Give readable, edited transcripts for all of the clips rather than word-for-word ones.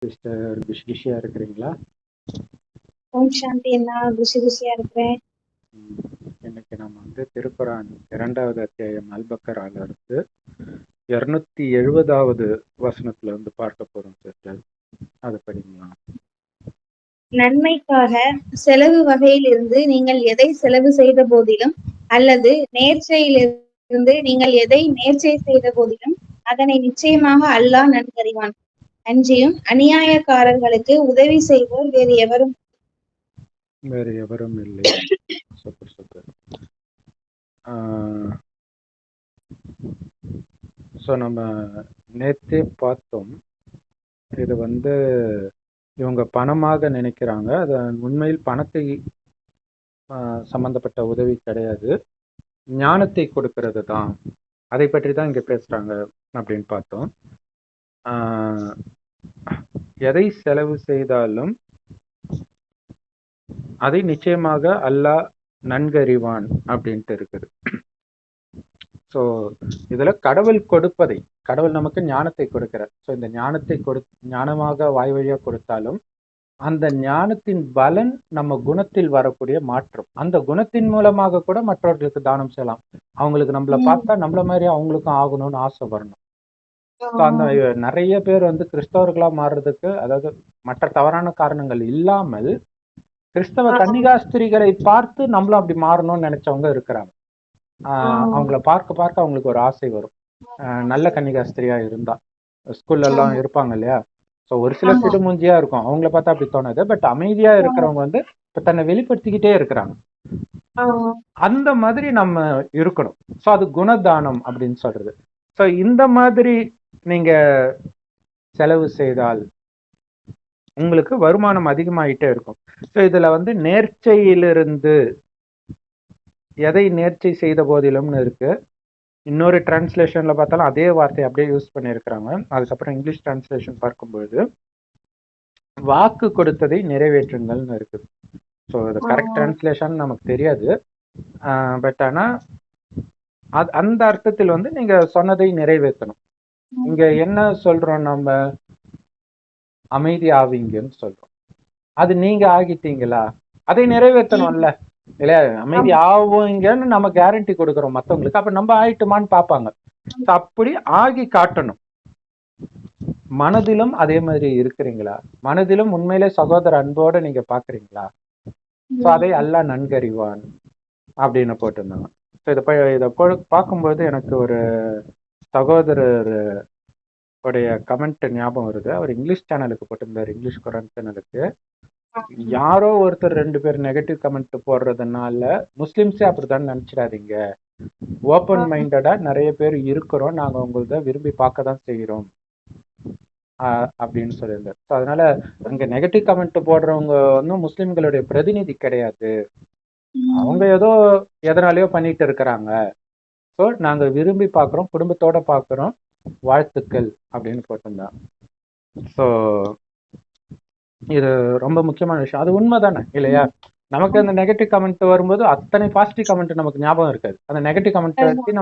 Sister குஷியா இருக்கிறீங்களா? ஓம் சாந்தி அண்ணா, குஷியா இருக்கிறேன். இன்னைக்கு நம்ம வந்து திருக்குரான் 2வது அத்தியாயம் அல்பக்கரால இருந்து 270வது வசனத்துல இருந்து பார்க்க போறோம் சிஸ்டர். அதை படிங்களா? நன்மைக்காக செலவு வகையிலிருந்து நீங்கள் எதை செலவு செய்த போதிலும் அல்லது நேர்ச்சையிலிருந்து நீங்கள் எதை நேர்ச்சை செய்த போதிலும் அதனை நிச்சயமாக அல்லாஹ் நன்கறிவான். அன்றியும் அநியாயக்காரர்களுக்கு உதவி செய்வோர் வேறு எவரும் இல்லை. Super super. ஸோ நம்ம நேற்றே பார்த்தோம், இது வந்து இவங்க பணமாக நினைக்கிறாங்க. அது உண்மையில் பணத்தை சம்பந்தப்பட்ட உதவி கிடையாது, ஞானத்தை கொடுக்கறது தான். அதை பற்றி தான் இங்க பேசுறாங்க அப்படின்னு பார்த்தோம். எதை செலவு செய்தாலும் அதை நிச்சயமாக அல்லாஹ் நன்கறிவான் அப்படின்ட்டு இருக்குது. ஸோ இதுல கடவுள் கொடுப்பதை, கடவுள் நமக்கு ஞானத்தை கொடுக்கிறார். ஸோ இந்த ஞானத்தை ஞானமாக வாய் வழியா கொடுத்தாலும் அந்த ஞானத்தின் பலன் நம்ம குணத்தில் வரக்கூடிய மாற்றம், அந்த குணத்தின் மூலமாக கூட மற்றவர்களுக்கு தானம் செய்யலாம். அவங்களுக்கு நம்மள பார்த்தா நம்மள மாதிரி அவங்களுக்கும் ஆகணும்னு ஆசை வரணும். அந்த நிறைய பேர் வந்து கிறிஸ்தவர்களா மாறுறதுக்கு, அதாவது மற்ற தவறான காரணங்கள் இல்லாமல் கிறிஸ்தவ கன்னிகாஸ்திரிகளை பார்த்து நம்மளும் அப்படி மாறணும்னு நினைச்சவங்க இருக்கிறாங்க. அவங்கள பார்க்க பார்க்க அவங்களுக்கு ஒரு ஆசை வரும். நல்ல கன்னிகாஸ்திரியா இருந்தா ஸ்கூல்ல எல்லாம் இருப்பாங்க இல்லையா, ஸோ ஒரு சில சிடுமூஞ்சியா இருக்கும், அவங்கள பார்த்தா அப்படி தோணுது. பட் அமைதியா இருக்கிறவங்க வந்து இப்ப தன்னை வெளிப்படுத்திக்கிட்டே இருக்கிறாங்க. அந்த மாதிரி நம்ம இருக்கணும். ஸோ அது குணதானம் அப்படின்னு சொல்றது. ஸோ இந்த மாதிரி நீங்க செலவு செய்தால் உங்களுக்கு வருமானம் அதிகமாயிட்டே இருக்கும். ஸோ இதுல வந்து நேர்ச்சையிலிருந்து எதை நேர்ச்சை செய்த போதிலும்னு இருக்கு. இன்னொரு டிரான்ஸ்லேஷன்ல பார்த்தாலும் அதே வார்த்தையை அப்படியே யூஸ் பண்ணியிருக்கிறாங்க. அதுக்கப்புறம் இங்கிலீஷ் டிரான்ஸ்லேஷன் பார்க்கும்போது வாக்கு கொடுத்ததை நிறைவேற்றுங்கள்னு இருக்குது. ஸோ இது கரெக்ட் டிரான்ஸ்லேஷன் நமக்கு தெரியாது. பட் ஆனா அந்த அர்த்தத்தில் வந்து நீங்க சொன்னதை நிறைவேற்றணும். இங்க என்ன சொல்றோம், நம்ம அமைதி ஆவீங்கன்னு சொல்றோம். அது நீங்க ஆகிட்டீங்களா, அதை நிறைவேற்றணும்ல இல்லையா? அமைதி ஆவீங்கன்னு நம்ம கேரண்டி கொடுக்குறோம் மற்றவங்களுக்கு, அப்ப நம்ம ஆயிட்டுமான்னு பார்ப்பாங்க. அப்படி ஆகி காட்டணும். மனதிலும் அதே மாதிரி இருக்கிறீங்களா, மனதிலும் உண்மையிலே சகோதர அன்போட நீங்க பாக்குறீங்களா? ஸோ அதை அல்லாஹ் நன்கறிவான் அப்படின்னு போட்டிருந்தாங்க. ஸோ இதை பார்க்கும்போது எனக்கு ஒரு சகோதரர் உடைய கமெண்ட் ஞாபகம் வருது. அவர் இங்கிலீஷ் சேனலுக்கு போட்டிருந்தார், இங்கிலீஷ் குரான் சேனலுக்கு. யாரோ ஒருத்தர் 2 பேர் நெகட்டிவ் கமெண்ட் போடுறதுனால முஸ்லிம்ஸே அப்படித்தான் நினைச்சிடாதீங்க, ஓப்பன் மைண்டடா நிறைய பேர் இருக்கிறோம், நாங்க உங்களத விரும்பி பார்க்க தான் செய்கிறோம் அப்படின்னு சொல்லியிருந்தார். ஸோ அதனால அங்க நெகட்டிவ் கமெண்ட் போடுறவங்க வந்து முஸ்லிம்களுடைய பிரதிநிதி கிடையாது, அவங்க ஏதோ எதனாலயோ பண்ணிட்டு இருக்கிறாங்க. ஸோ நாங்க விரும்பி பார்க்குறோம், குடும்பத்தோட பார்க்குறோம், வாழ்த்துக்கள் அப்படின்னு போட்டிருந்தாங்க. ஸோ இது ரொம்ப முக்கியமான விஷயம். அது உண்மைதானே இல்லையா? நமக்கு அந்த நெகட்டிவ் கமெண்ட் வரும்போது அத்தனை பாசிட்டிவ் கமெண்ட் நமக்கு ஞாபகம் இருக்காது. அந்த நெகட்டிவ் கமெண்ட் வச்சு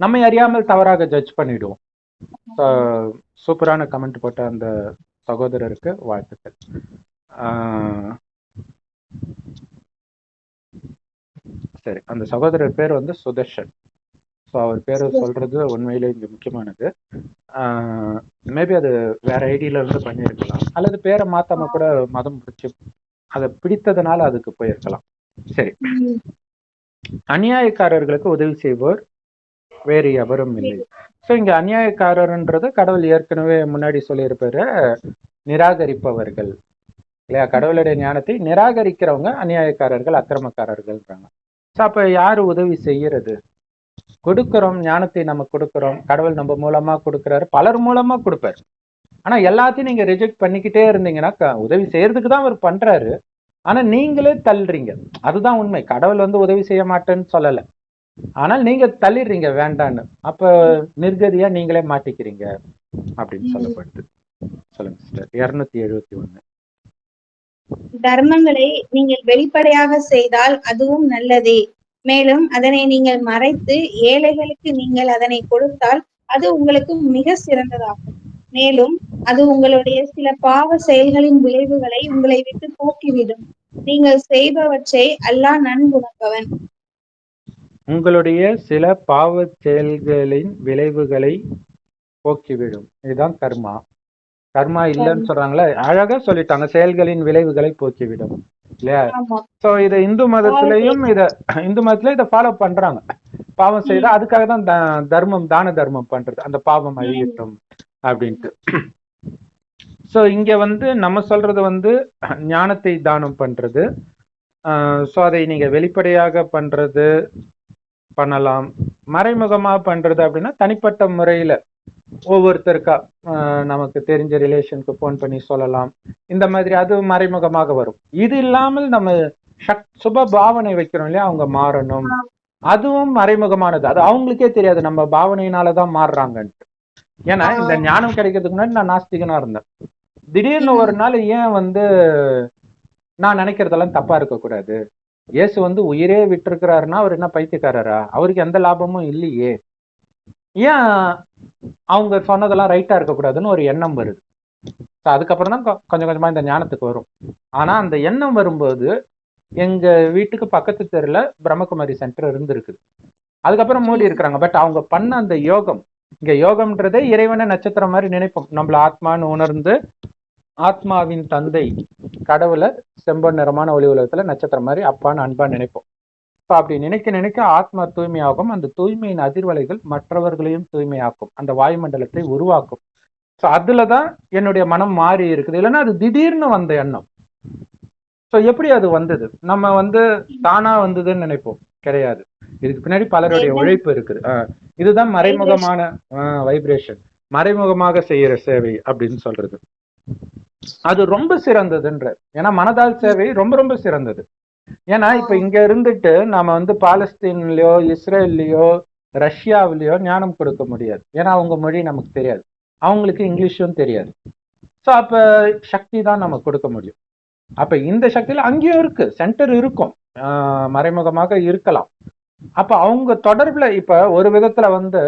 நம்ம அறியாமல் தவறாக ஜட்ஜ் பண்ணிடுவோம். சூப்பரான கமெண்ட் போட்ட அந்த சகோதரருக்கு வாழ்த்துக்கள். சரி, அந்த சகோதரர் பேர் வந்து சுதர்ஷன். ஸோ அவர் பேர் சொல்றது உண்மையிலே இங்க முக்கியமானது. மேபி அது வேற ஐடியில இருந்து பண்ணியிருக்கலாம், அல்லது பேரை மாத்தாம கூட மதம் பிடிச்சி அதை பிடித்ததுனால அதுக்கு போயிருக்கலாம். சரி, அநியாயக்காரர்களுக்கு உதவி செய்வோர் வேறு எவரும் இல்லை. ஸோ இங்க அநியாயக்காரர்ன்றது கடவுள் ஏற்கனவே முன்னாடி சொல்லியிருப்பாரு, நிராகரிப்பவர்கள் இல்லையா? கடவுளுடைய ஞானத்தை நிராகரிக்கிறவங்க அநியாயக்காரர்கள், அக்கிரமக்காரர்கள்ன்றாங்க. ஸோ அப்ப யாரு உதவி செய்யறது? கொடுக்கிறோம், ஞானத்தை நம்ம கொடுக்கிறோம், கடவுள் நம்ம மூலமா கொடுக்கிறாரு, பலர் மூலமா கொடுப்பாரு. ஆனா எல்லாத்தையும் நீங்க ரிஜெக்ட் பண்ணிக்கிட்டே இருந்தீங்கன்னா உதவி செய்யறதுக்கு தான் அவர் பண்றாரு, ஆனா நீங்களே தள்ளுறீங்க. அதுதான் உண்மை. கடவுள் வந்து உதவி செய்ய மாட்டேன்னு சொல்லல, ஆனால் நீங்க தள்ளிடுறீங்க வேண்டான்னு. அப்ப நிர்கதியா நீங்களே மாட்டிக்கிறீங்க அப்படின்னு சொல்லப்படுது. சொல்லுங்க சிஸ்டர். 271. தர்மங்களை நீங்கள் வெளிப்படையாக செய்தால் அதுவும் நல்லதே, மேலும் அதனை நீங்கள் மறைத்து ஏழைகளுக்கு நீங்கள் அதனை கொடுத்தால் அது உங்களுக்கு மிக சிறந்ததாகும். மேலும் அது உங்களுடைய சில பாவ செயல்களின் விளைவுகளை உங்களை விட்டு போக்கிவிடும். நீங்கள் செய்பவற்றை அல்லாஹ் நன்குணர்பவன். உங்களுடைய சில பாவ செயல்களின் விளைவுகளை போக்கிவிடும். இதுதான் கர்மா. கர்மா இல்லைன்னு சொல்றாங்களே, அழகா சொல்லிட்டாங்க, செயல்களின் விளைவுகளை போக்கிவிடும் இல்லையா? ஆமா. சோ இத இந்து மதத்திலையும் இந்து மதத்துல இதை ஃபாலோ பண்றாங்க. பாவம் செய்தா அதுக்காக தான் தர்மம், தான தர்மம் பண்றது, அந்த பாவம் அழியட்டும் அப்படின்ட்டு. சோ இங்க வந்து நம்ம சொல்றது வந்து ஞானத்தை தானம் பண்றது. சோ அதை நீங்க வெளிப்படையாக பண்றது பண்ணலாம், மறைமுகமா பண்றது அப்படின்னா தனிப்பட்ட முறையில ஒவ்வொருத்தருக்கா நமக்கு தெரிஞ்ச ரிலேஷனுக்கு போன் பண்ணி சொல்லலாம். இந்த மாதிரி அது மறைமுகமாக வரும். இது இல்லாமல் நம்ம சுப பாவனை வைக்கிறோம் இல்லையா, அவங்க மாறணும், அதுவும் மறைமுகமானது. அது அவங்களுக்கே தெரியாது நம்ம பாவனையினாலதான் மாறுறாங்கன்ட்டு. ஏன்னா இந்த ஞானம் கிடைக்கிறதுக்கு முன்னாடி நான் நாஸ்திகனா இருந்தேன். திடீர்னு ஒரு நாள் ஏன் வந்து நான் நினைக்கிறதெல்லாம் தப்பா இருக்கக்கூடாது, இயேசு வந்து உயிரே விட்டுருக்கிறாருன்னா அவர் என்ன பைத்தியக்காரரா, அவருக்கு எந்த லாபமும் இல்லையே, ஏன் அவங்க சொன்னதெல்லாம் ரைட்டா இருக்கக்கூடாதுன்னு ஒரு எண்ணம் வருது. அதுக்கப்புறம் தான் கொஞ்சம் கொஞ்சமா இந்த ஞானத்துக்கு வரும். ஆனா அந்த எண்ணம் வரும்போது எங்க வீட்டுக்கு பக்கத்து தெருல பிரம்மகுமாரி சென்டர் இருந்திருக்குது. அதுக்கப்புறம் மூடி இருக்கிறாங்க. பட் அவங்க பண்ண அந்த யோகம், இங்க யோகம்ன்றதே இறைவனை நட்சத்திரம் மாதிரி நினைப்போம். நம்மள ஆத்மான்னு உணர்ந்து ஆத்மாவின் தந்தை கடவுளை செம்பொன் நிறமான ஒளி உலகத்துல நட்சத்திரம் மாதிரி அப்பான்னு அன்பா நினைப்போம். அப்படி நினைக்க நினைக்க ஆத்மா தூய்மையாகும். அந்த தூய்மையின் அதிர்வலைகள் மற்றவர்களையும் தூய்மையாக்கும், அந்த வாயுமண்டலத்தை உருவாக்கும். ஸோ அதுலதான் என்னுடைய மனம் மாறி இருக்குது. இல்லைன்னா அது திடீர்னு வந்த எண்ணம். ஸோ எப்படி அது வந்தது? நம்ம வந்து தானா வந்ததுன்னு நினைப்போம், கிடையாது. இதுக்கு பின்னாடி பலருடைய உழைப்பு இருக்குது. இதுதான் மறைமுகமான வைப்ரேஷன், மறைமுகமாக செய்யற சேவை அப்படின்னு சொல்றது. அது ரொம்ப சிறந்ததுன்ற, ஏன்னா மனதால் சேவை ரொம்ப ரொம்ப சிறந்தது. ஏன்னா இப்ப இங்க இருந்துட்டு நாம வந்து பாலஸ்தீன்லயோ இஸ்ரேல்லயோ ரஷ்யாவிலயோ ஞானம் கொடுக்க முடியாது. ஏன்னா அவங்க மொழி நமக்கு தெரியாது, அவங்களுக்கு இங்கிலீஷும் தெரியாது. ஸோ அப்ப சக்தி தான் நம்ம கொடுக்க முடியும். அப்ப இந்த சக்தியில அங்கேயும் இருக்கு, சென்டர் இருக்கும், மறைமுகமாக இருக்கலாம். அப்ப அவங்க தொடர்புல இப்ப ஒரு விதத்துல வந்து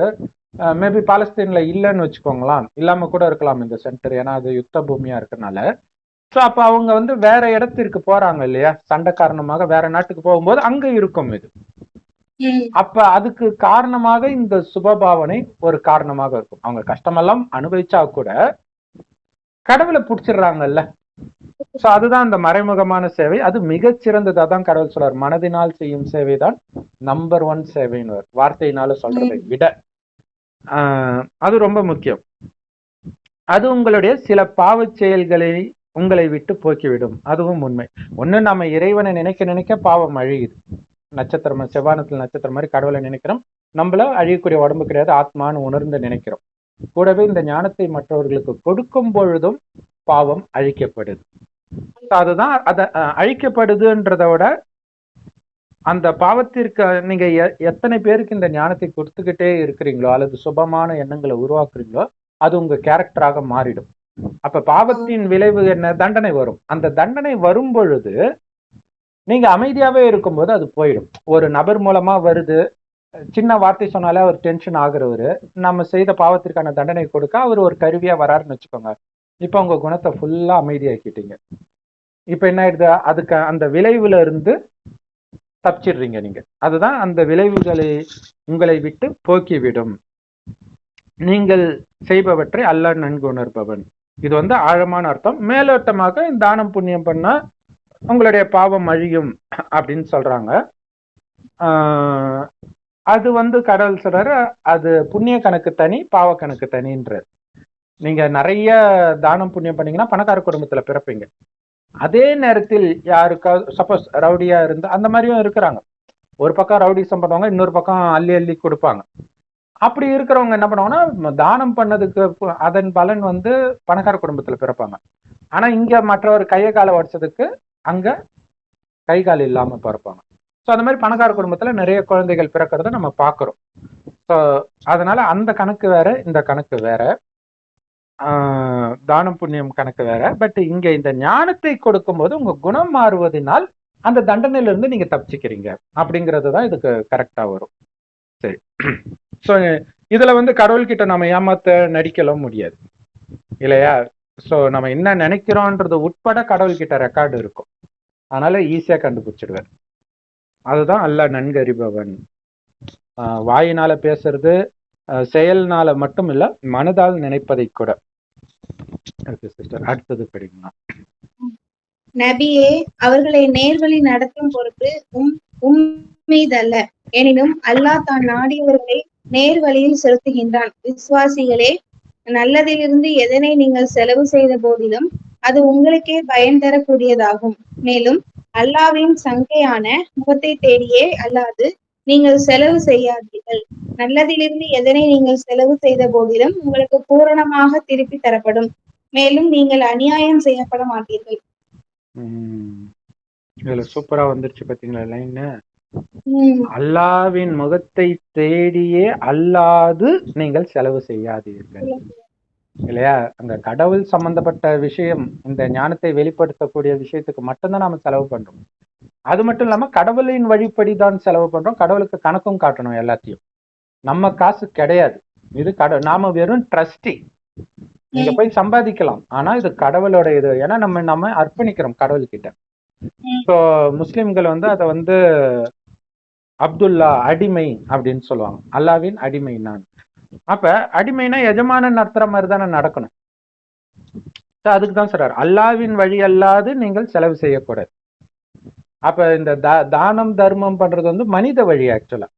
மேபி பாலஸ்தீன்ல இல்லைன்னு வச்சுக்கோங்களாம், இல்லாம கூட இருக்கலாம் இந்த சென்டர், ஏன்னா அது யுத்த பூமியா இருக்கனால. ஸோ அப்ப அவங்க வந்து வேற இடத்திற்கு போறாங்க இல்லையா, சண்டை காரணமாக வேற நாட்டுக்கு போகும்போது அங்க இருக்கும் இது. அப்ப அதுக்கு காரணமாக இந்த சுபபாவனை ஒரு காரணமாக இருக்கும். அவங்க கஷ்டமெல்லாம் அனுபவிச்சா கூட கடவுளை பிடிச்சிடுறாங்கல்ல. சோ அதுதான் அந்த மறைமுகமான சேவை. அது மிகச் சிறந்தது. அதான் கடவுள் சொல்றார், மனதினால் செய்யும் சேவை தான் நம்பர் 1 சேவைன்னு. வார்த்தையினால சொல்றதை விட அது ரொம்ப முக்கியம். அது உங்களுடைய சில பாவ செயல்களை உங்களை விட்டு போக்கிவிடும், அதுவும் உண்மை. ஒண்ணு, நம்ம இறைவனை நினைக்க நினைக்க பாவம் அழியுது. நட்சத்திரம், செவ்வானத்துல நட்சத்திரம் மாதிரி கடவுளை நினைக்கிறோம், நம்மள அழியக்கூடிய உடம்பு கிடையாது, ஆத்மான்னு உணர்ந்து நினைக்கிறோம். கூடவே இந்த ஞானத்தை மற்றவர்களுக்கு கொடுக்கும் பொழுதும் பாவம் அழிக்கப்படுது. அதுதான் அத அழிக்கப்படுதுன்றத விட அந்த பாவத்திற்கு நீங்க எத்தனை பேருக்கு இந்த ஞானத்தை கொடுத்துக்கிட்டே இருக்கிறீங்களோ அல்லது சுபமான எண்ணங்களை உருவாக்குறீங்களோ அது உங்க கேரக்டராக மாறிடும். அப்ப பாவத்தின் விளைவு என்ன? தண்டனை வரும். அந்த தண்டனை வரும் பொழுது நீங்க அமைதியாவே இருக்கும்போது அது போயிடும். ஒரு நபர் மூலமா வருது, சின்ன வார்த்தை சொன்னாலே அவர் டென்ஷன் ஆகுறவரு, நம்ம செய்த பாவத்திற்கான தண்டனை கொடுக்க அவர் ஒரு கருவியா வராருன்னு வச்சுக்கோங்க. இப்ப உங்க குணத்தை ஃபுல்லா அமைதியாக்கிட்டீங்க. இப்ப என்ன ஆயிடுது? அதுக்கு அந்த விளைவுல இருந்து தப்பிச்சிடுறீங்க நீங்க. அதுதான் அந்த விளைவுகளை உங்களை விட்டு போக்கிவிடும். நீங்கள் செய்பவற்றை அல்லாஹ் நன்கு உணர்பவன். இது வந்து ஆழமான அர்த்தம். மேலோட்டமாக தானம் புண்ணியம் பண்ணா உங்களுடைய பாவம் அழியும் அப்படின்னு சொல்றாங்க. அது வந்து கடவுள் சொல்றாரு, அது புண்ணிய கணக்கு தனி, பாவ கணக்கு தனின்ற. நீங்க நிறைய தானம் புண்ணியம் பண்ணீங்கன்னா பணக்கார குடும்பத்துல பிறப்பீங்க. அதே நேரத்தில் யாருக்காவது சப்போஸ் ரவுடியா இருந்தா, அந்த மாதிரியும் இருக்கிறாங்க. ஒரு பக்கம் ரவுடிசம் பண்ணுவாங்க, இன்னொரு பக்கம் அள்ளி அள்ளி கொடுப்பாங்க. அப்படி இருக்கிறவங்க என்ன பண்ணுவாங்கன்னா, தானம் பண்ணதுக்கு அதன் பலன் வந்து பணக்கார குடும்பத்துல பிறப்பாங்க. ஆனா இங்க மற்றவர் கையை காலை உடைச்சதுக்கு அங்க கை கால் இல்லாம பிறப்பாங்க. ஸோ அந்த மாதிரி பணக்கார குடும்பத்துல நிறைய குழந்தைகள் பிறக்கிறத நம்ம பார்க்கிறோம். ஸோ அதனால அந்த கணக்கு வேற, இந்த கணக்கு வேற, தானம் புண்ணியம் கணக்கு வேற. பட் இங்க இந்த ஞானத்தை கொடுக்கும் போது உங்க குணம் மாறுவதனால் அந்த தண்டனையில இருந்து நீங்க தப்பிச்சுக்கிறீங்க அப்படிங்கிறது தான் இதுக்கு கரெக்டா வரும். சரி, ஸோ இதுல வந்து கடவுள்கிட்ட நம்ம ஏமாத்த நடிக்கலாம் முடியாது. இல்லையா? சோ நம்ம என்ன நினைக்கிறோன்றது உட்பட கடவுள்கிட்ட ரெக்கார்டு இருக்கும். அதனால ஈஸியா கண்டுபிடிச்சிடுவார். அதுதான் அல்லாஹ் நன்கறிபவன். வாயினால பேசுறது, செயல்னால மட்டும் இல்ல, மனதால் நினைப்பதை கூட. சிஸ்டர் அடுத்தது படிக்கலாம். நபியே, அவர்களை நேர்வழி நடத்தும் பொறுப்பு உம்மீதல்ல. எனினும் அல்லாஹ் தான் நாடியவர்களை நேர்வழியில் செலுத்துகின்றான். விசுவாசிகளே, நல்லதிலிருந்து எதனை நீங்கள் செலவு செய்த போதிலும் அது உங்களுக்கே பயன் தரக்கூடியதாகும். மேலும் அல்லாவின் சங்கையான முகத்தை தேடியே அல்லாது நீங்கள் செலவு செய்யாதீர்கள். நல்லதிலிருந்து எதனை நீங்கள் செலவு செய்த போதிலும் உங்களுக்கு பூரணமாக திருப்பி தரப்படும். மேலும் நீங்கள் அநியாயம் செய்யப்பட மாட்டீர்கள். இதுல சூப்பரா வந்துருச்சு பாத்தீங்களா லைன். அல்லாவின் முகத்தை தேடியே அல்லாது நீங்கள் செலவு செய்யாதீர்கள். இல்லையா? அங்க கடவுள் சம்பந்தப்பட்ட விஷயம், இந்த ஞானத்தை வெளிப்படுத்தக்கூடிய விஷயத்துக்கு மட்டும்தான் நாம செலவு பண்றோம். அது மட்டும் இல்லாம கடவுளின் வழிப்படிதான் செலவு பண்றோம். கடவுளுக்கு கணக்கும் காட்டணும் எல்லாத்தையும். நம்ம காசு கிடையாது இது. நாம வெறும் ட்ரஸ்டி. நீங்க போய் சம்பாதிக்கலாம், ஆனா இது கடவுளோட இது. ஏன்னா நம்ம அர்ப்பணிக்கிறோம் கடவுள்கிட்ட. ஸோ முஸ்லிம்கள் வந்து அதை வந்து அப்துல்லா அடிமை அப்படின்னு சொல்லுவாங்க. அல்லாவின் அடிமை நான். அப்ப அடிமைனா எஜமான நடத்துற மாதிரி தானே நடக்கணும். அதுக்கு தான் சொல்றாரு அல்லாவின் வழி அல்லாது நீங்கள் செலவு செய்யக்கூடாது. அப்ப இந்த தானம் தர்மம் பண்றது வந்து மனித வழி ஆக்சுவலா.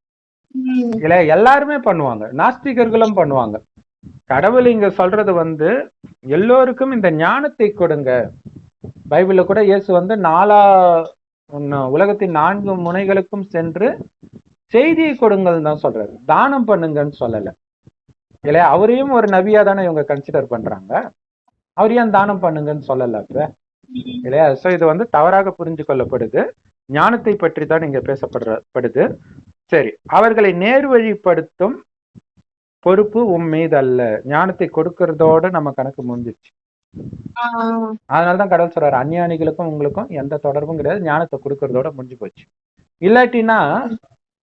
இல்ல எல்லாருமே பண்ணுவாங்க, நாஸ்திகர்களும் பண்ணுவாங்க. கடவுள் இங்க சொல்றது வந்து எல்லோருக்கும் இந்த ஞானத்தை கொடுங்க. பைபிள்ல கூட இயேசு வந்து உலகத்தின் 4 முனைகளுக்கும் சென்று செய்தியை கொடுங்கள் தான் சொல்றாரு, தானம் பண்ணுங்கன்னு சொல்லல. இல்லையா? அவரையும் ஒரு நபியா தானே இவங்க கன்சிடர் பண்றாங்க. அவர் ஏன் தானம் பண்ணுங்கன்னு சொல்லல அப்ப? இல்லையா? சோ இது வந்து தவறாக புரிஞ்சு கொள்ளப்படுது. ஞானத்தை பற்றி தான் இங்க பேசப்படுது. சரி, அவர்களை நேர்வழிப்படுத்தும் பொறுப்பு மீது அல்ல. ஞானத்தை கொடுக்கறதோட நம்ம கணக்கு முடிஞ்சிச்சு. அதனாலதான் கடவுள் சொல்றாரு அஞ்ஞானிகளுக்கும் உங்களுக்கும் எந்த தொடர்பும் கிடையாது, ஞானத்தை கொடுக்கறதோட முடிஞ்சு போச்சு. இல்லாட்டினா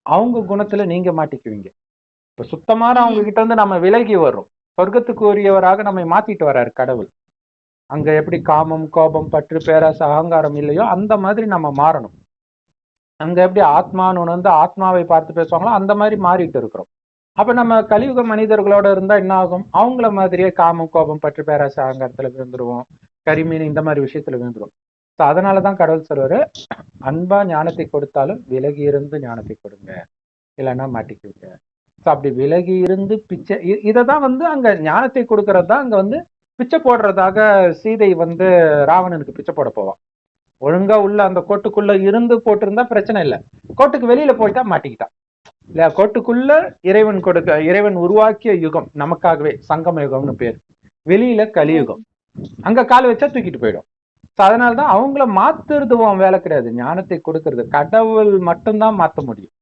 அவங்க குணத்துல நீங்க மாட்டிக்குவீங்க. இப்ப சுத்தமான அவங்க கிட்ட இருந்து நம்ம விலகி வர்றோம். சொர்க்கத்துக்கு உரியவராக நம்மை மாத்திட்டு வர்றாரு கடவுள். அங்க எப்படி காமம், கோபம், பற்று, பேராசை, அகங்காரம் இல்லையோ அந்த மாதிரி நம்ம மாறணும். அங்க எப்படி ஆத்மான்னு உணர்ந்து ஆத்மாவை பார்த்து பேசுவாங்களோ அந்த மாதிரி மாறிட்டு இருக்கிறோம். அப்ப நம்ம கலியுக மனிதர்களோட இருந்தா என்ன ஆகும்? அவங்கள மாதிரியே காமம், கோபம், பற்று, பேராசை, அகங்காரத்துல விழுந்துருவோம். கரிமீன் இந்த மாதிரி விஷயத்துல விழுந்துருவோம். ஸோ அதனாலதான் கடவுள் சொல்வாரு, அன்பா ஞானத்தை கொடுத்தாலும் விலகி இருந்து ஞானத்தை கொடுங்க, இல்லைன்னா மாட்டிக்குங்க. ஸோ அப்படி விலகி இருந்து பிச்சை, இதைதான் வந்து அங்க ஞானத்தை கொடுக்கறது தான் அங்க வந்து பிச்சை போடுறதாக சீதை வந்து ராவணனுக்கு பிச்சை போட போவான். ஒழுங்கா உள்ள அந்த கோட்டுக்குள்ள இருந்து போட்டிருந்தா பிரச்சனை இல்லை, கோட்டுக்கு வெளியில போயிட்டா மாட்டிக்கிட்டான். இல்லையா? கோட்டுக்குள்ள இறைவன் உருவாக்கிய யுகம் நமக்காகவே சங்கம யுகம்னு பேர், வெளியில கலியுகம். அங்க கால் வச்சா தூக்கிட்டு போயிடும். அதனாலதான் அவங்கள மாத்துறது வேலை கிடையாது, ஞானத்தை கொடுக்கறது. கடவுள் மட்டும்தான் மாத்த முடியும்.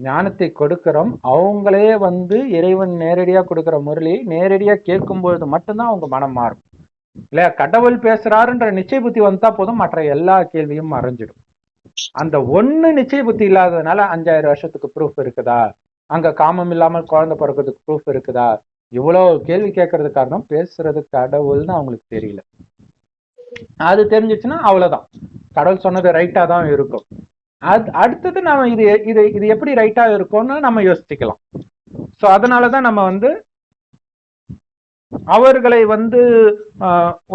ஞானத்தை கொடுக்கிறோம், அவங்களே வந்து இறைவன் நேரடியா கொடுக்கிற முரளியை நேரடியா கேட்கும் பொழுது மட்டும்தான் அவங்க மனம் மாறும். இல்லையா? கடவுள் பேசுறாருன்ற நிச்சய புத்தி வந்தா போதும், மற்ற எல்லா கேள்வியும் மறைஞ்சிடும். அந்த ஒண்ணு நிச்சய புத்தி இல்லாததுனால 5000 வருஷத்துக்கு ப்ரூஃப் இருக்குதா, அங்க காமம் இல்லாமல் குழந்தை பிறக்கிறதுக்கு ப்ரூஃப் இருக்குதா, இவ்வளவு கேள்வி கேட்கறது காரணம் பேசுறது கடவுள்னு அவங்களுக்கு தெரியல. அது தெரிஞ்சிச்சுன்னா அவ்வளவுதான், கடவுள் சொன்னது ரைட்டா தான் இருக்கும். அடுத்தது நாம இது எப்படி ரைட்டா இருக்கும்னு நம்ம யோசிச்சுக்கலாம். சோ அதனாலதான் நம்ம வந்து அவர்களை வந்து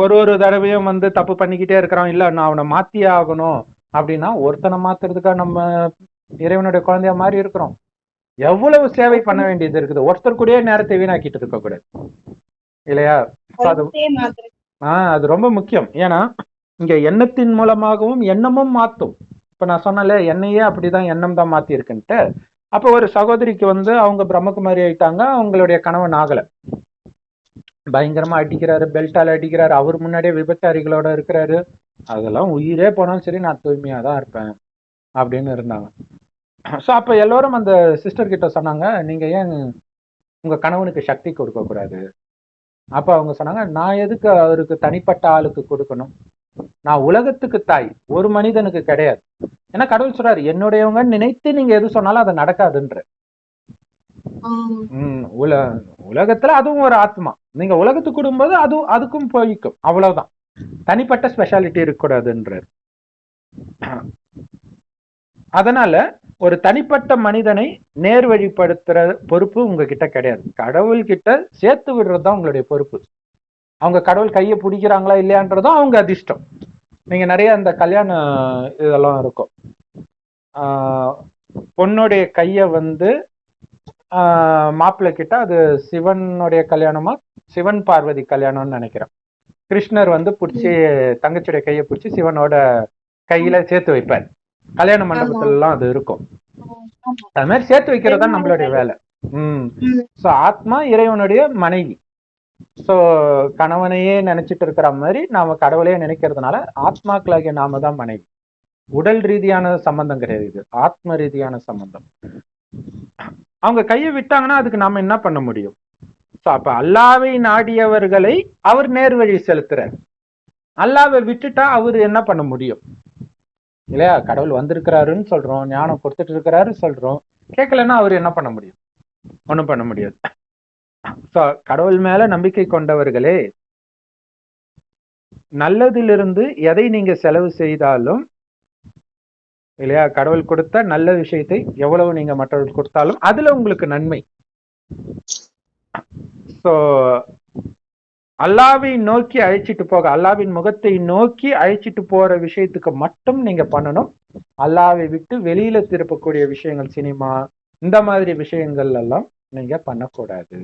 ஒரு தடவையும் வந்து தப்பு பண்ணிக்கிட்டே இருக்கிறோம். இல்ல நான் அவனை மாத்தியே ஆகணும் அப்படின்னா, ஒருத்தனை மாத்துறதுக்காக நம்ம இறைவனுடைய குழந்தையா மாதிரி இருக்கிறோம். எவ்வளவு சேவை பண்ண வேண்டியது இருக்குது. ஒருத்தர் கூடயே நேரத்தை வீணாக்கிட்டு இருக்க கூடாது. இல்லையா? அது ரொம்ப முக்கியம். ஏன்னா இங்க எண்ணத்தின் மூலமாகவும் எண்ணமும் மாத்தும். இப்ப நான் சொன்னல, என்னையே அப்படிதான் எண்ணம் தான் மாத்தி இருக்குன்ட்டு. அப்ப ஒரு சகோதரிக்கு வந்து அவங்க பிரம்மகுமாரி ஆயிட்டாங்க, அவங்களுடைய கணவன் ஆகல, பயங்கரமா அடிக்கிறாரு, பெல்ட்டால அடிக்கிறாரு, அவர் முன்னாடியே விபச்சாரிகளோட இருக்கிறாரு. அதெல்லாம் உயிரே போனாலும் சரி நான் தூய்மையா தான் இருப்பேன் அப்படின்னு இருந்தாங்க. ஸோ அப்ப எல்லோரும் அந்த சிஸ்டர் கிட்ட சொன்னாங்க, நீங்க ஏன் உங்க கணவனுக்கு சக்தி கொடுக்க கூடாது? அப்ப அவங்க சொன்னாங்க, நான் எதுக்கு அவருக்கு தனிப்பட்ட ஆளுக்கு கொடுக்கணும்? நான் உலகத்துக்கு தாய், ஒரு மனிதனுக்கு கிடையாது. ஏன்னா கடவுள் சொல்றாரு, என்னுடையவங்க நினைத்து நீங்க எது சொன்னாலும் அது நடக்காதுன்ற. உலகத்துல அதுவும் ஒரு ஆத்மா. நீங்க உலகத்துக்கு கூடும்போது அதுக்கும் போய்க்கும், அவ்வளவுதான். தனிப்பட்ட ஸ்பெஷாலிட்டி இருக்கக்கூடாதுன்றார். அதனால ஒரு தனிப்பட்ட மனிதனை நேர்வழிப்படுத்துற பொறுப்பு உங்ககிட்ட கிடையாது. கடவுள் கிட்ட சேர்த்து விடுறதுதான் உங்களுடைய பொறுப்பு. அவங்க கடவுள் கையை பிடிக்கிறாங்களா இல்லையான்றதும் அவங்க அதிர்ஷ்டம். நீங்க நிறைய இந்த கல்யாண இதெல்லாம் இருக்கும். பொண்ணுடைய கைய மாப்பிள்ளை கிட்ட, அது சிவனுடைய கல்யாணமா சிவன் பார்வதி கல்யாணம்னு நினைக்கிறேன். கிருஷ்ணர் பிடிச்சி தங்கச்சியுடைய கையை பிடிச்சி சிவனோட கையில சேர்த்து வைப்பார். கல்யாண மண்டபத்துல எல்லாம் அது இருக்கும். அது மாதிரி சேர்த்து வைக்கிறதா நம்மளுடைய வேலை. சோ ஆத்மா இறைவனுடைய மனைவி. சோ கணவனையே நினைச்சிட்டு இருக்கிற மாதிரி நாம கடவுளையே நினைக்கிறதுனால ஆத்மாக்களாகிய நாம தான் மனைவி. உடல் ரீதியான சம்பந்தம் கிடையாது, இது ஆத்ம ரீதியான சம்பந்தம். அவங்க கையை விட்டாங்கன்னா அதுக்கு நாம என்ன பண்ண முடியும்? சோ அப்ப அல்லாவை நாடியவர்களை அவர் நேர்வழி செலுத்துறார். அல்லாவை விட்டுட்டா அவர் என்ன பண்ண முடியும் இல்லையா? கடவுள் வந்திருக்கிறாருன்னு சொல்றோம், ஞானம் கொடுத்துட்டு இருக்கிறாரு சொல்றோம், கேட்கலன்னா அவர் என்ன பண்ண முடியும்? ஒண்ணும் பண்ண முடியாது. கடவுள் மேல நம்பிக்கை கொண்டவர்களே, நல்லதிலிருந்து எதை நீங்க செலவு செய்தாலும் இல்லையா, கடவுள் கொடுத்த நல்ல விஷயத்தை எவ்வளவு நீங்க மற்றவர்கள் கொடுத்தாலும் அதுல உங்களுக்கு நன்மை. சோ அல்லாவை நோக்கி அழைச்சிட்டு போக, அல்லாவின் முகத்தை நோக்கி அழைச்சிட்டு போற விஷயத்துக்கு மட்டும் நீங்க பண்ணணும். அல்லாவை விட்டு வெளியில திருப்பக்கூடிய விஷயங்கள், சினிமா இந்த மாதிரி விஷயங்கள் எல்லாம் நீங்க பண்ணக்கூடாது.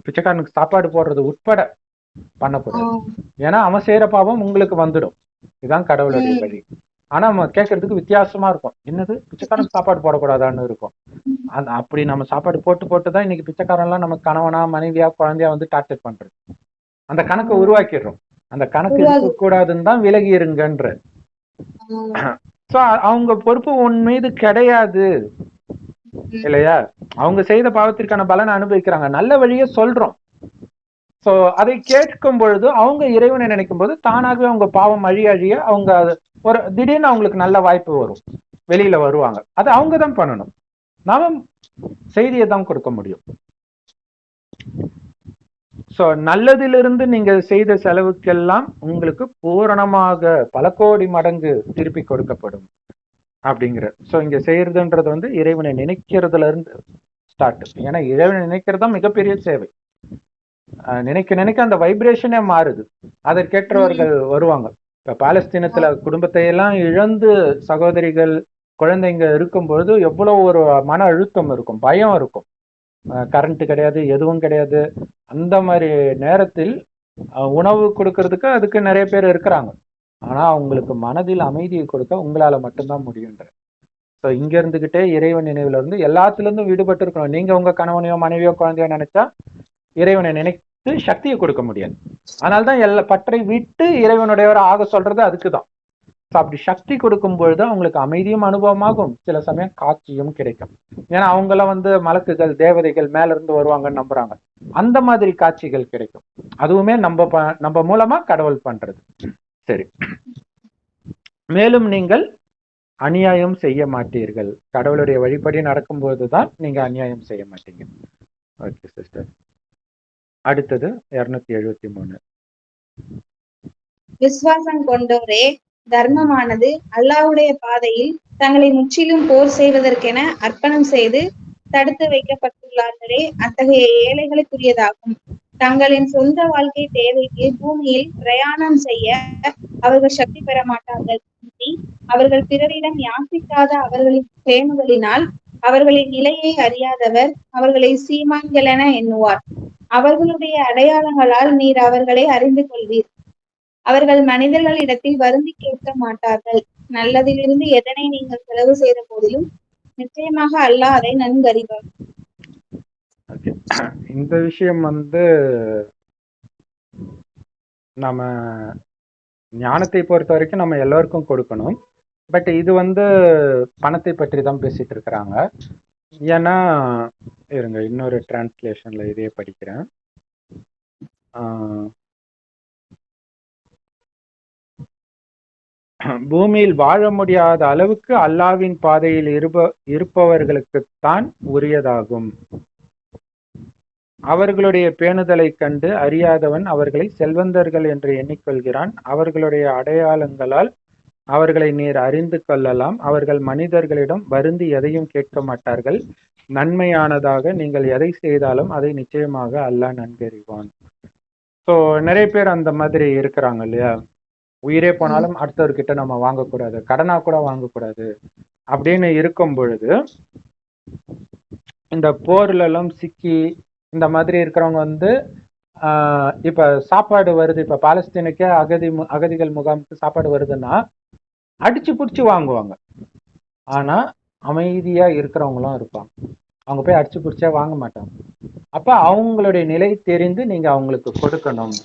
பிச்சைக்காரனுக்கு சாப்பாடு போடுறது உட்பட பண்ணக்கூடாது. ஏன்னா அவன் செய்யற பாவம் உங்களுக்கு வந்துடும். இதுதான் கடவுளுடைய வழி. ஆனா நம்ம கேட்கறதுக்கு வித்தியாசமா இருக்கும். என்னது பிச்சைக்காரனுக்கு சாப்பாடு போடக்கூடாதான்னு இருக்கும். அப்படி நம்ம சாப்பாடு போட்டுதான் இன்னைக்கு பிச்சைக்காரன் எல்லாம் நம்ம கணவனா மனைவியா குழந்தையா டார்ச்சர் பண்றது. அந்த கணக்கை உருவாக்கிடுறோம். அந்த கணக்கு இருக்க கூடாதுன்னு தான் விலகி இருங்கன்ற. சோ அவங்க பொறுப்பு உன் மீது கிடையாது இல்லையா? அவங்க செய்த பாவத்திற்கான பலனை அனுபவிக்கிறாங்க. நல்ல வழியே சொல்றோம். சோ அதை கேட்கும் பொழுது அவங்க இறைவனை நினைக்கும் போது தானாகவே அவங்க பாவம் அழிய அவங்க ஒரு திடீர்னு அவங்களுக்கு நல்ல வாய்ப்பு வரும், வெளியில வருவாங்க. அது அவங்க தான் பண்ணணும். நாம செய்தியை தான் கொடுக்க முடியும். சோ நல்லதிலிருந்து நீங்க செய்த செலவுக்கெல்லாம் உங்களுக்கு பூரணமாக பல கோடி மடங்கு திருப்பி கொடுக்கப்படும் அப்படிங்கிற. சோ இங்க செய்யறதுன்றது இறைவனை நினைக்கிறதுல இருந்து ஸ்டார்ட். ஏன்னா இறைவனை நினைக்கிறதா மிகப்பெரிய சேவை. நினைக்க அந்த வைப்ரேஷனே மாறுது. அதற்கேற்றவர்கள் வருவாங்க. இப்ப பாலஸ்தீனத்துல குடும்பத்தை எல்லாம் இழந்து சகோதரிகள் குழந்தைங்க இருக்கும் பொழுது எவ்வளவு ஒரு மன அழுத்தம் இருக்கும், பயம் இருக்கும். கரண்ட் கிடையாது, எதுவும் கிடையாது. அந்த மாதிரி நேரத்தில் உணவு கொடுக்கறதுக்கு அதுக்கு நிறைய பேர் இருக்கிறாங்க. ஆனா அவங்களுக்கு மனதில் அமைதியை கொடுக்க உங்களால மட்டும்தான் முடியுன்ற. ஸோ இங்க இருந்துகிட்டே இறைவன் நினைவுல இருந்து எல்லாத்துல இருந்தும் விடுபட்டு இருக்கணும். நீங்க உங்க கணவனையோ மனைவியோ குழந்தையோ நினைச்சா இறைவனை நினைத்து சக்தியை கொடுக்க முடியாது. அதனால்தான் எல்லா பற்றை விட்டு இறைவனுடையவரை ஆக சொல்றது அதுக்குதான். அப்படி சக்தி கொடுக்கும் பொழுது அவங்களுக்கு அமைதியும் அனுபவமாகும், சில சமயம் காட்சியும் கிடைக்கும். ஏன்னா அவங்களாம் மலக்குகள் தேவதைகள் மேல இருந்து வருவாங்கன்னு நம்புறாங்க. அந்த மாதிரி காட்சிகள் கிடைக்கும். அதுவுமே நம்ம மூலமா கடவுள் பண்றது. சரி, மேலும் நீங்கள் அநியாயம் செய்ய மாட்டீர்கள். கடவுளுடைய வழிபடி நடக்கும்போதுதான் நீங்க அநியாயம் செய்ய மாட்டீங்க. Okay sister. அடுத்தது 273. விசுவாசம் கொண்டோரே, தர்மமானது அல்லாஹ்வுடைய பாதையில் தங்களை முற்றிலும் போர் செய்வதற்கென அர்ப்பணம் செய்து தடுத்து வைக்கப்பட்டுள்ளார்களே, அத்தகைய ஏழைகளுக்குரியதாகும். தங்களின் சொந்த வாழ்க்கை தேவைக்கு பூமியில் பிரயாணம் செய்ய அவர்கள் சக்தி பெற மாட்டார்கள். அவர்கள் பிறரிடம் யாசிக்காத அவர்களின் பேணுதலினால் அவர்களின் நிலையை அறியாதவர் அவர்களை சீமான்களென எண்ணுவார். அவர்களுடைய அடையாளங்களால் நீர் அவர்களை அறிந்து கொள்வீர். அவர்கள் மனிதர்களிடத்தில் வருந்தி கேட்க மாட்டார்கள். நல்லதிலிருந்து எதனை நீங்கள் செலவு செய்த போதிலும் நிச்சயமாக அல்லாஹ் அதை நன்கறிவார். இந்த விஷயம் நம்ம ஞானத்தை பொறுத்த வரைக்கும் நம்ம எல்லாருக்கும் கொடுக்கணும். பட் இது பணத்தை பற்றி தான் பேசிட்டு இருக்கிறாங்க. ஏன்னா இருங்க, இன்னொரு டிரான்ஸ்லேஷன்ல இதே படிக்கிறேன். பூமியில் வாழ முடியாத அளவுக்கு அல்லாவின் பாதையில் இருப்பவர்களுக்குத்தான் உரியதாகும். அவர்களுடைய பேணுதலைக் கண்டு அறியாதவன் அவர்களை செல்வந்தர்கள் என்று எண்ணிக்கொள்கிறான். அவர்களுடைய அடையாளங்களால் அவர்களை நீர் அறிந்து கொள்ளலாம். அவர்கள் மனிதர்களிடம் வருந்தி எதையும் கேட்க மாட்டார்கள். நன்மையானதாக நீங்கள் எதை செய்தாலும் அதை நிச்சயமாக அல்லாஹ் நன்கறிவான். ஸோ நிறைய பேர் அந்த மாதிரி இருக்கிறாங்க இல்லையா, உயிரே போனாலும் அடுத்தவர்கிட்ட நம்ம வாங்கக்கூடாது, கடனா கூட வாங்கக்கூடாது அப்படின்னு இருக்கும் பொழுது இந்த போர்ல எல்லாம் சிக்கி இந்த மாதிரி இருக்கிறவங்க வந்து இப்ப சாப்பாடு வருது, இப்ப பாலஸ்தீனுக்கே அகதிகள் முகாமுக்கு சாப்பாடு வருதுன்னா அடிச்சு பிடிச்சி வாங்குவாங்க. ஆனா அமைதியா இருக்கிறவங்களும் இருப்பாங்க, அவங்க போய் அடிச்சு பிடிச்சா வாங்க மாட்டாங்க. அப்ப அவங்களுடைய நிலை தெரிந்து நீங்க அவங்களுக்கு கொடுக்கணும்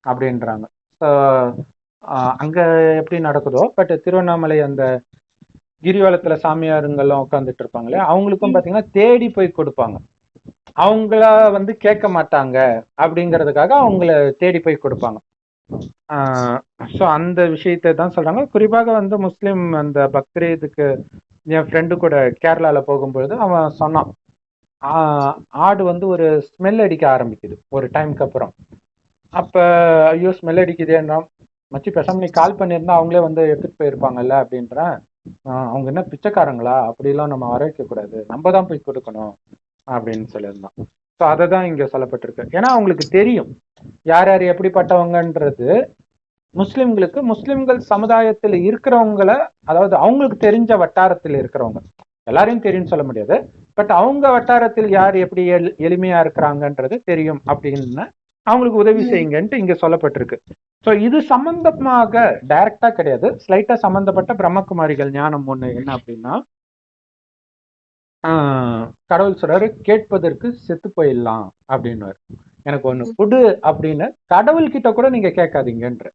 அப்படின்றாங்க. அங்க எப்படி நடக்குதோ, பட் திருவண்ணாமலை அந்த கிரிவலத்துல சாமியாருங்கெல்லாம் உட்காந்துட்டு இருப்பாங்களே, அவங்களுக்கும் பாத்தீங்கன்னா தேடி போய் கொடுப்பாங்க. அவங்கள வந்து கேட்க மாட்டாங்க அப்படிங்கிறதுக்காக அவங்கள தேடி போய் கொடுப்பாங்க. ஸோ அந்த விஷயத்தை தான் சொல்றாங்க. குறிப்பாக வந்து முஸ்லீம் அந்த பக்ரீதுக்கு என் ஃப்ரெண்டு கூட கேரளால போகும்பொழுது அவன் சொன்னான், ஆடு வந்து ஒரு ஸ்மெல் அடிக்க ஆரம்பிக்குது ஒரு டைமுக்கு அப்புறம். அப்ப ஐயோ ஸ்மெல் அடிக்குதேன்னா, மச்சி பேசாம நீ கால் பண்ணியிருந்தா அவங்களே வந்து எடுத்துட்டு போயிருப்பாங்கல்ல அப்படின்றேன். அவங்க என்ன பிச்சைக்காரங்களா, அப்படிலாம் நம்ம வர வைக்க கூடாது, நம்ம தான் போய் கொடுக்கணும் அப்படின்னு சொல்லியிருந்தான். ஸோ அதை தான் இங்க சொல்லப்பட்டிருக்கு. ஏன்னா அவங்களுக்கு தெரியும் யார் யார் எப்படிப்பட்டவங்கன்றது. முஸ்லிம்களுக்கு முஸ்லிம்கள் சமுதாயத்தில் இருக்கிறவங்கள, அதாவது அவங்களுக்கு தெரிஞ்ச வட்டாரத்தில் இருக்கிறவங்க, எல்லாரையும் தெரியும்னு சொல்ல முடியாது, பட் அவங்க வட்டாரத்தில் யார் எப்படி எளிமையா இருக்கிறாங்கன்றது தெரியும் அப்படின்னு அவங்களுக்கு உதவி செய்யுங்கன்ட்டு இங்க சொல்லப்பட்டிருக்கு. ஸோ இது சம்பந்தமாக டைரக்டா கிடையாது, ஸ்லைட்டா சம்பந்தப்பட்ட பிரம்மகுமாரிகள் ஞானம் ஒண்ணு என்ன அப்படின்னா, கடவுள் சொல்றாரு கேட்பதற்கு செத்து போயிடலாம் அப்படின்னு, எனக்கு ஒண்ணு கொடு அப்படின்னு கடவுள் கிட்ட கூட நீங்க கேட்காதீங்கன்ற.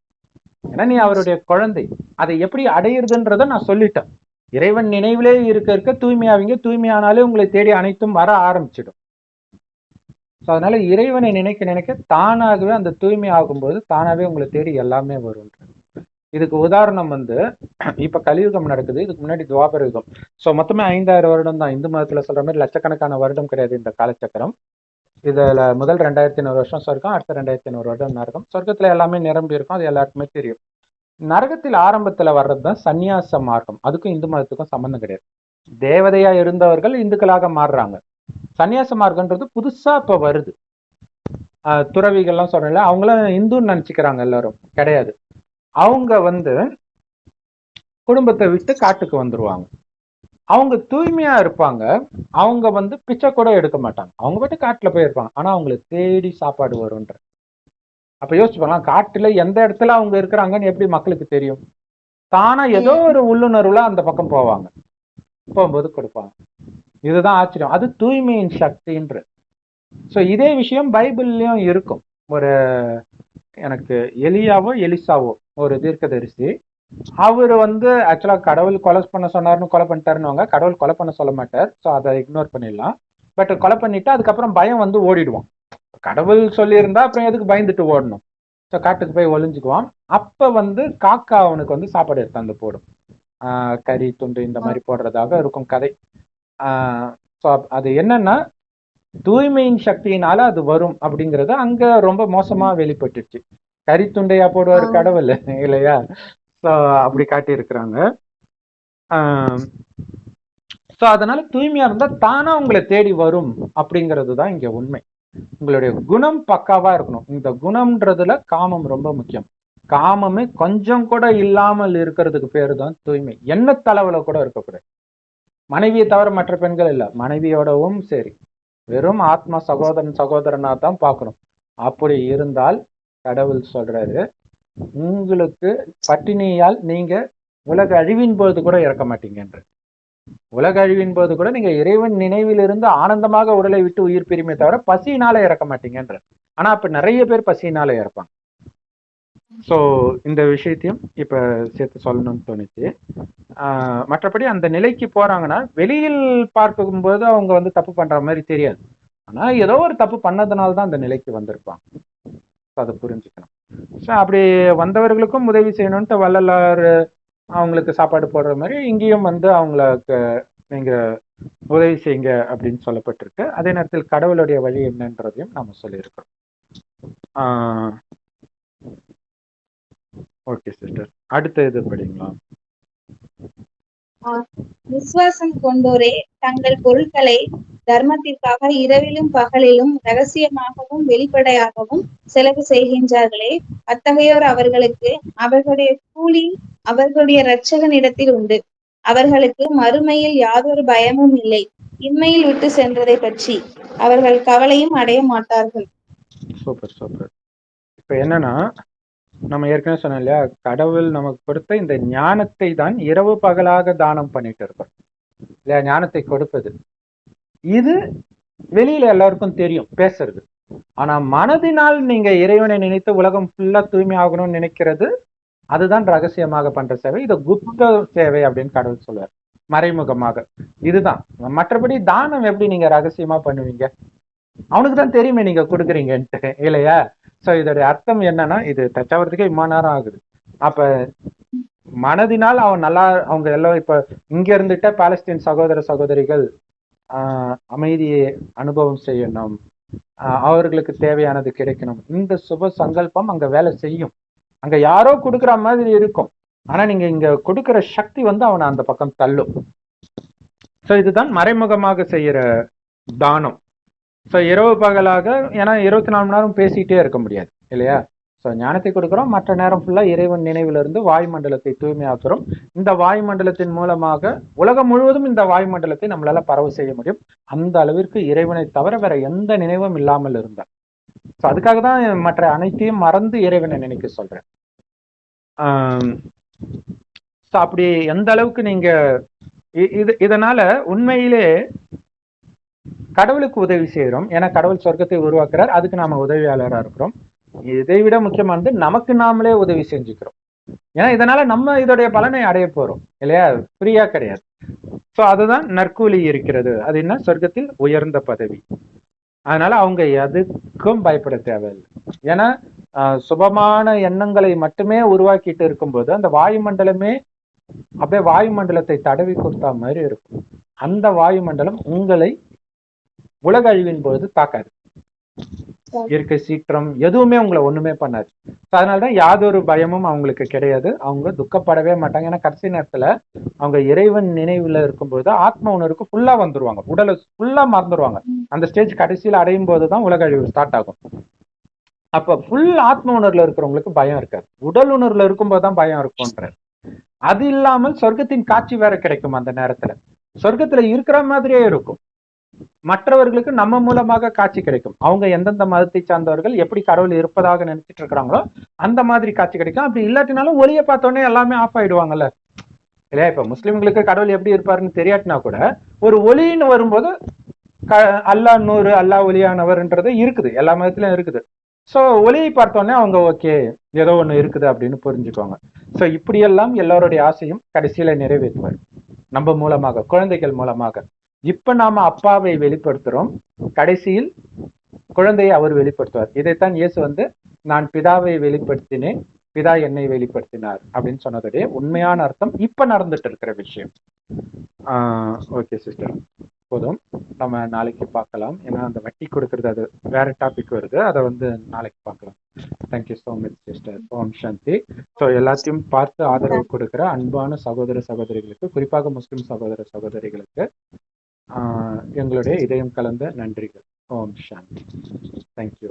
ஏன்னா நீ அவருடைய குழந்தை, அதை எப்படி அடையிறதுன்றத நான் சொல்லிட்டேன். இறைவன் நினைவிலே இருக்க தூய்மையாவீங்க, தூய்மையானாலே உங்களை தேடி அனைத்தும் வர ஆரம்பிச்சிடும். அதனால இறைவனை நினைக்க நினைக்க தானாகவே அந்த தூய்மை ஆகும்போது தானாவே உங்களை தேடி எல்லாமே வரும். இதுக்கு உதாரணம் வந்து இப்ப கலியுகம் நடக்குது, இதுக்கு முன்னாடி துவாபர யுகம். ஸோ மொத்தமே 5000 வருடம் தான். இந்து மதத்துல சொல்ற மாதிரி லட்சக்கணக்கான வருடம் கிடையாது இந்த காலச்சக்கரம். இதுல முதல் 2500 வருஷம் சொர்க்கம், அடுத்த 2500 வருடம் நரகம். சொர்க்கத்துல எல்லாமே நிரம்பி இருக்கும், அது எல்லாருக்குமே தெரியும். நரகத்தில் ஆரம்பத்துல வர்றதுதான் சந்நியாச மார்க்கம். அதுக்கும் இந்து மதத்துக்கும் சம்பந்தம் கிடையாது. தேவதையா இருந்தவர்கள் இந்துக்களாக மாறுறாங்க. சந்நியாச மார்க்கம்ன்றது புதுசா இப்ப வருது. துறவிகள்லாம் சொல்றேன்ல, அவங்களும் இந்துன்னு நினைச்சுக்கிறாங்க, எல்லாரும் கிடையாது. அவங்க வந்து குடும்பத்தை விட்டு காட்டுக்கு வந்துருவாங்க. அவங்க தூய்மையா இருப்பாங்க, அவங்க வந்து பிச்சை கூட எடுக்க மாட்டாங்க, அவங்க பாட்டு காட்டுல போய் இருப்பாங்க. ஆனா அவங்களுக்கு தேடி சாப்பாடு வரும்ன்ற. அப்ப யோசிச்சு பாருங்க, காட்டுல எந்த இடத்துல அவங்க இருக்கிறாங்கன்னு எப்படி மக்களுக்கு தெரியும்? தானா ஏதோ ஒரு உள்ளுணர்வுல அந்த பக்கம் போவாங்க, போகும்போது கொடுப்பாங்க. இதுதான் ஆச்சரியம், அது தூய்மையின் சக்தின்ற. ஸோ இதே விஷயம் பைபிள்லயும் இருக்கும். ஒரு எனக்கு எலியாவோ எலிசாவோ ஒரு தீர்க்கதரிசி, அவரு வந்து ஆக்சுவலா கடவுள் கொலை பண்ண சொன்னாருன்னு கொலை பண்ணிட்டாருன்னு, கடவுள் கொலை பண்ண சொல்ல மாட்டார், ஸோ அதை இக்னோர் பண்ணிடலாம். பட் கொலை பண்ணிட்டு அதுக்கப்புறம் பயம் வந்து ஓடிடுவான். கடவுள் சொல்லியிருந்தா அப்புறம் எதுக்கு பயந்துட்டு ஓடணும்? ஸோ காட்டுக்கு போய் ஒளிஞ்சுக்குவான். அப்ப வந்து காக்கா அவனுக்கு வந்து சாப்பாடு எடுத்தாந்து போடும், கறி துண்டு இந்த மாதிரி போடுறதாக இருக்கும் கதை. ஸோ அது என்னன்னா தூய்மையின் சக்தியினால அது வரும் அப்படிங்கறது அங்க ரொம்ப மோசமா வெளிப்பட்டுச்சு. கறி துண்டையா போடுவாரு கடவுள் இல்லையா? ஸோ அப்படி காட்டி இருக்கிறாங்க. ஸோ அதனால தூய்மையா இருந்தா தானா உங்களை தேடி வரும் அப்படிங்கிறது தான் இங்க உண்மை. உங்களுடைய குணம் பக்காவா இருக்கணும். இந்த குணம்ன்றதுல காமம் ரொம்ப முக்கியம். காமமே கொஞ்சம் கூட இல்லாமல் இருக்கிறதுக்கு பேரு தான் தூய்மை. எண்ணத்தளவுல கூட இருக்கக்கூடாது. மனைவியை தவிர மற்ற பெண்கள் இல்ல, மனைவியோடவும் சரி வெறும் ஆத்மா சகோதரனா தான் பார்க்கணும். அப்படி இருந்தால் கடவுள் சொல்றாரு, உங்களுக்கு பட்டினியால் நீங்க உலக அழிவின் போது கூட இறக்க மாட்டீங்கன்ற. உலக அழிவின் போது கூட நீங்க இறைவன் நினைவிலிருந்து ஆனந்தமாக உடலை விட்டு உயிர் பிரிமே தவிர பசியினால இறக்க மாட்டீங்கன்ற. ஆனா அப்ப நிறைய பேர் பசியினால இறப்பாங்க. ஸோ இந்த விஷயத்தையும் இப்ப சேர்த்து சொல்லணும்னு தோணுச்சு. மற்றபடி அந்த நிலைக்கு போறாங்கன்னா வெளியில் பார்க்கும்போது அவங்க வந்து தப்பு பண்ற மாதிரி தெரியாது, ஆனா ஏதோ ஒரு தப்பு பண்ணதுனால தான் அந்த நிலைக்கு வந்திருப்பாங்க. அதை புரிஞ்சுக்கணும். ஸோ அப்படி வந்தவர்களுக்கும் உதவி செய்யணும்ட்டு வள்ளலார் அவங்களுக்கு சாப்பாடு போடுற மாதிரி இங்கேயும் வந்து அவங்களுக்கு நீங்க உதவி செய்யுங்க அப்படின்னு சொல்லப்பட்டிருக்கு. அதே நேரத்தில் கடவுளுடைய வழி என்னன்றதையும் நம்ம சொல்லியிருக்கிறோம். ஓகே சிஸ்டர், அடுத்த இது படிங்களா? விசுவாசம் கொண்டோரே தங்கள் பொருட்களை தர்மத்திற்காக இரவிலும் பகலிலும் ரகசியமாகவும் வெளிப்படையாகவும் செலவு செய்கின்றார்களே, அத்தகையோர் அவர்களுக்கு அவர்களுடைய கூலி அவர்களுடைய இரட்சகனிடத்தில் உண்டு. அவர்களுக்கு மறுமையில் யாதொரு பயமும் இல்லை. இம்மையில் விட்டு சென்றதை பற்றி அவர்கள் கவலையும் அடைய மாட்டார்கள். Super super. இப்ப என்னன்னா, நம்ம ஏற்கனவே சொன்னோம் இல்லையா, கடவுள் நமக்கு கொடுத்த இந்த ஞானத்தை தான் இரவு பகலாக தானம் பண்ணிட்டு இருக்கோம் இல்லையா. ஞானத்தை கொடுப்பது இது வெளியில எல்லாருக்கும் தெரியும் பேசுறது. ஆனா மனதினால் நீங்க இறைவனை நினைத்து உலகம் ஃபுல்லா தூய்மை ஆகணும்னு நினைக்கிறது, அதுதான் ரகசியமாக பண்ற சேவை. இது குப்த சேவை அப்படின்னு கடவுள் சொல்லுவார், மறைமுகமாக. இதுதான். மற்றபடி தானம் எப்படி நீங்க ரகசியமா பண்ணுவீங்க? அவனுக்கு தான் தெரியுமே நீங்க கொடுக்குறீங்கன்ட்டு இல்லையா. சோ இதோடைய அர்த்தம் என்னன்னா, இது தச்சாவதுக்கே இவ்வளவு நேரம் ஆகுது. அப்ப மனதினால் அவன் நல்லா, அவங்க எல்லாம் இப்ப இங்க இருந்துட்ட பாலஸ்தீன் சகோதர சகோதரிகள் அமைதியை அனுபவம் செய்யணும், அவர்களுக்கு தேவையானது கிடைக்கணும், இந்த சுப சங்கல்பம் அங்க வேலை செய்யும். அங்க யாரோ கொடுக்குற மாதிரி இருக்கும், ஆனா நீங்க இங்க கொடுக்குற சக்தி வந்து அவனை அந்த பக்கம் தள்ளும். சோ இதுதான் மறைமுகமாக செய்யற தானம். ஸோ இரவு பகலாக, ஏன்னா 24 மணி நேரம் பேசிக்கிட்டே இருக்க முடியாது இல்லையா. ஸோ ஞானத்தை கொடுக்குறோம், மற்ற நேரம் ஃபுல்லா இறைவன் நினைவிலிருந்து வாயுமண்டலத்தை தூய்மையாக்குறோம். இந்த வாயுமண்டலத்தின் மூலமாக உலகம் முழுவதும் இந்த வாயுமண்டலத்தை நம்மளால பரவ செய்ய முடியும். அந்த அளவிற்கு இறைவனை தவிர வேற எந்த நினைவும் இல்லாமல் இருந்தார். ஸோ அதுக்காக தான் மற்ற அனைத்தையும் மறந்து இறைவனை நினைக்க சொல்றேன். ஸோ அப்படி எந்த அளவுக்கு நீங்க இதனால உண்மையிலே கடவுளுக்கு உதவி செய்யறோம். ஏன்னா கடவுள் சொர்க்கத்தை உருவாக்குறார், அதுக்கு நாம உதவியாளராக இருக்கிறோம். இதை விட முக்கியமானது நமக்கு நாமளே உதவி செஞ்சுக்கிறோம். ஏன்னா இதனால நம்ம இதோடைய பலனை அடைய போறோம் இல்லையா, ஃப்ரீயா கிடையாது. சோ அதுதான் நற்கூலி இருக்கிறது. அது என்ன, சொர்க்கத்தில் உயர்ந்த பதவி. அதனால அவங்க எதுக்கும் பயப்பட தேவையில்லை. ஏன்னா சுபமான எண்ணங்களை மட்டுமே உருவாக்கிட்டு இருக்கும்போது அந்த வாயுமண்டலமே அப்படியே வாயுமண்டலத்தை தடவி கொடுத்தா மாதிரி இருக்கும். அந்த வாயுமண்டலம் உங்களை உலக அழிவின் பொழுது தாக்காது. இயற்கை சீற்றம் எதுவுமே உங்களை ஒண்ணுமே பண்ணாது. அதனாலதான் யாதொரு பயமும் அவங்களுக்கு கிடையாது. அவங்க துக்கப்படவே மாட்டாங்க. ஏன்னா கடைசி நேரத்துல அவங்க இறைவன் நினைவுல இருக்கும்போது ஆத்ம உணர்வுக்கு ஃபுல்லா வந்துருவாங்க, உடலை ஃபுல்லா மறந்துடுவாங்க. அந்த ஸ்டேஜ் கடைசியில் அடையும் போதுதான் உலக அழிவு ஸ்டார்ட் ஆகும். அப்ப ஃபுல் ஆத்ம உணர்வுல இருக்கிறவங்களுக்கு பயம் இருக்காது, உடல் உணர்வுல இருக்கும்போதுதான் பயம் இருக்கும்ன்ற. அது இல்லாமல் சொர்க்கத்தின் காட்சி வேற கிடைக்கும். அந்த நேரத்துல சொர்க்கத்துல இருக்கிற மாதிரியே இருக்கும். மற்றவர்களுக்கு நம்ம மூலமாக காட்சி கிடைக்கும். அவங்க எந்தெந்த மதத்தை சார்ந்தவர்கள் எப்படி கடவுள் இருப்பதாக நினைச்சிட்டு இருக்கிறாங்களோ அந்த மாதிரி காட்சி கிடைக்கும். அப்படி இல்லாட்டினாலும் ஒளியை பார்த்தோன்னே எல்லாமே ஆஃப் ஆயிடுவாங்கல்ல இல்லையா. இப்ப முஸ்லிம்களுக்கு கடவுள் எப்படி இருப்பாருன்னு தெரியாட்டினா கூட ஒரு ஒளின்னு வரும்போது அல்லா நூறு, அல்லா ஒளியானவர்ன்றது இருக்குது, எல்லா மதத்திலும் இருக்குது. சோ ஒளியை பார்த்தோன்னே அவங்க ஓகே ஏதோ ஒண்ணு இருக்குது அப்படின்னு புரிஞ்சுக்குவாங்க. சோ இப்படியெல்லாம் எல்லாருடைய ஆசையும் கடைசியில நிறைவேற்றுவார் நம்ம மூலமாக, குழந்தைகள் மூலமாக. இப்ப நாம அப்பாவை வெளிப்படுத்துறோம், கடைசியில் குழந்தையை அவர் வெளிப்படுத்துவார். இதைத்தான் இயேசு வந்து நான் பிதாவை வெளிப்படுத்தினேன், பிதா என்னை வெளிப்படுத்தினார் அப்படின்னு சொன்னதுடைய உண்மையான அர்த்தம் இப்ப நடந்துட்டு இருக்கிற விஷயம். ஓகே சிஸ்டர், போதும். நம்ம நாளைக்கு பார்க்கலாம். ஏன்னா அந்த வட்டி கொடுக்கறது அது வேற டாபிக் வருது, அதை வந்து நாளைக்கு பார்க்கலாம். Thank you so much sister. Om Shanti. So எல்லாத்தையும் பார்த்து ஆதரவு கொடுக்கிற அன்பான சகோதர சகோதரிகளுக்கு, குறிப்பாக முஸ்லிம் சகோதர சகோதரிகளுக்கு எங்களுடைய இதயம் கலந்த நன்றிகள். ஓம் சாந்தி. Thank you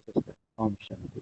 sister. ஓம் சாந்தி.